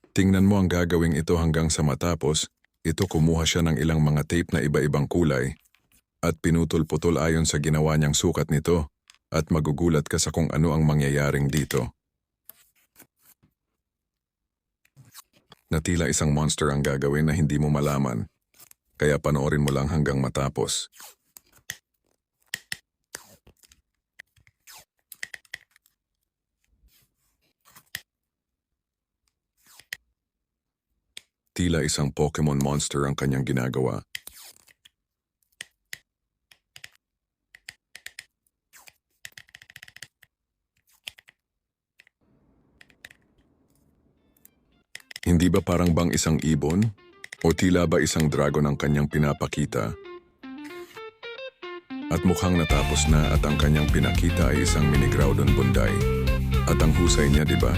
Tingnan mo ang gagawing ito hanggang sa matapos. Ito kumuha siya ng ilang mga tape na iba-ibang kulay at pinutol-putol ayon sa ginawa niyang sukat nito at magugulat ka sa kung ano ang mangyayaring dito. Na tila isang monster ang gagawin na hindi mo malaman. Kaya panoorin mo lang hanggang matapos. Tila isang Pokemon monster ang kanyang ginagawa. Hindi ba parang bang isang ibon? O tila ba isang dragon ang kanyang pinapakita? At mukhang natapos na at ang kanyang pinakita ay isang mini Groudon Bonday. At ang husay niya, di ba?